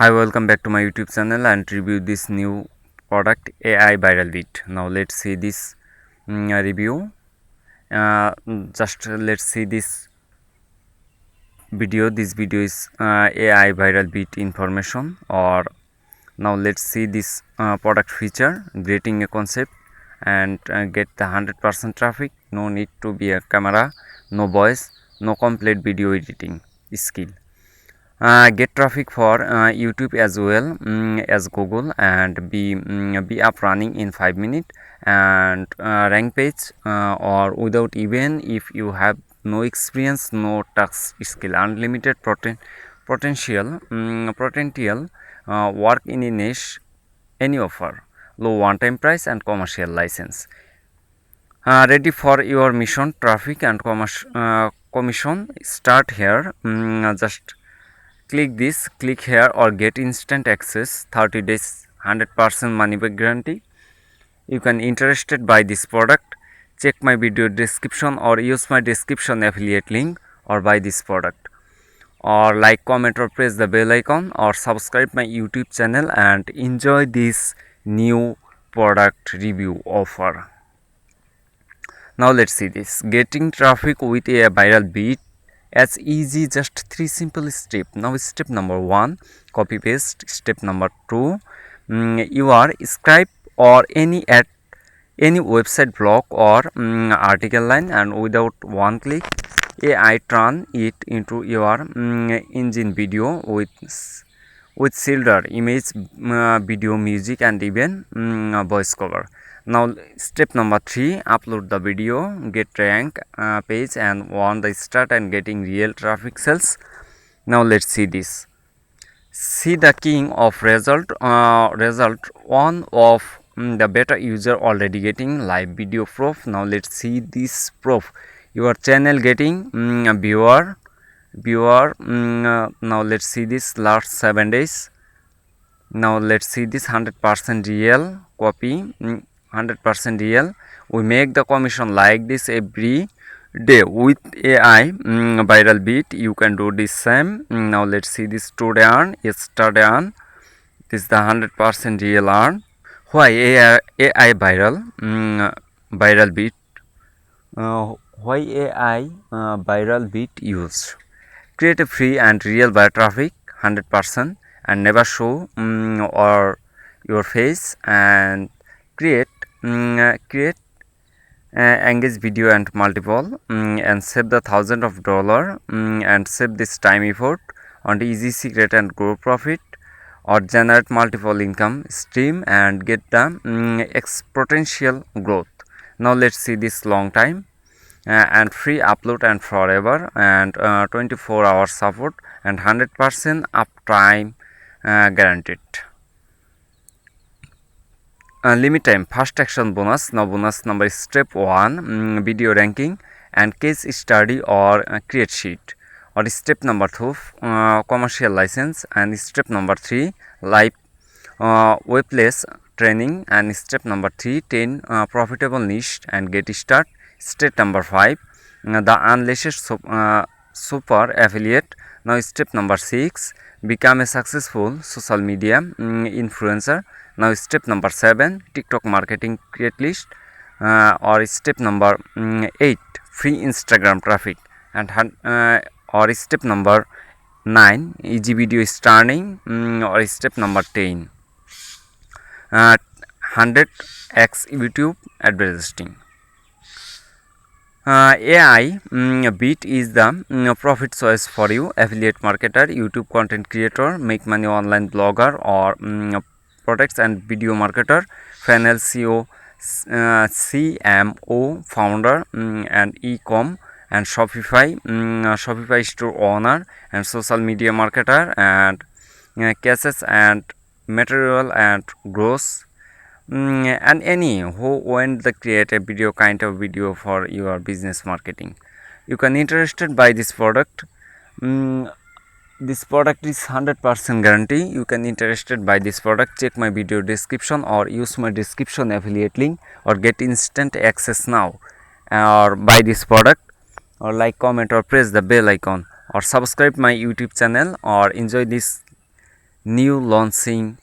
Hi, welcome back to my YouTube channel and review this new product AI ViralVid. Now let's see this review. Just let's see this video. This video is AI ViralVid information. Or now let's see this product feature, creating a concept and get the 100% traffic. No need to be a camera, no voice, no complete video editing skill. Get traffic for YouTube as well as Google and be up running in 5 minutes and rank page or without, even if you have no experience, no tax skill. Unlimited potential work in a niche, any offer, low one-time price and commercial license. Ready for your mission, traffic and commission. Start here. Just click here or get instant access, 30 days, 100% money back guarantee. You can interested by this product, check my video description or use my description affiliate link or buy this product, or like, comment or press the bell icon or subscribe my YouTube channel and enjoy this new product review offer. Now let's see this. Getting traffic with a viral bid as easy, just 3 simple steps. Now step number 1, copy paste. Step number 2, you are scribe or any website blog or article line, and without one click AI turn it into your engine video with silver image, video, music and even voice cover. Now step number 3, upload the video, get rank page and on the start and getting real traffic sales. Now let's see this. See the king of result, one of the beta user already getting live video proof. Now let's see this proof. Your channel getting viewer. Now let's see this last 7 days. Now let's see this 100% real copy. 100% real. We make the commission like this every day with AI ViralVid. You can do this same. Now let's see this today earn, yesterday earn. This is the 100% real earn. Why AI ViralVid? Why AI ViralVid use? Create a free and real buyer traffic 100% and never show or your face, and create engage video and multiple and save the $1,000 and save this time effort on the easy secret and grow profit, or generate multiple income stream and get the exponential growth. Now let's see this long time and free upload and forever and 24 hours support and 100% uptime guaranteed. Limit time, first action bonus. Now bonus number is step 1, video ranking and case study or create sheet, or step number 2, commercial license, and step number 3, live webplace training, and step number 3, 10 profitable niche and get start. Step number 5, the unleashed super affiliate. Now step number 6, become a successful social media influencer. Now step number 7, TikTok marketing create list, or step number 8, free Instagram traffic, and or step number 9, easy video starting, or step number 10, 100x YouTube advertising. AI ViralVid is the profit choice for you, affiliate marketer, YouTube content creator, make money online blogger, or products and video marketer, funnel CEO, CMO, founder, and e-com and Shopify store owner, and social media marketer, and cases and material and gross, and any who want to create a video kind of video for your business marketing. You can interested by this product. This product is 100% guarantee. You can interested by this product, check my video description or use my description affiliate link or get instant access now, or buy this product, or like, comment or press the bell icon or subscribe my YouTube channel or enjoy this new launching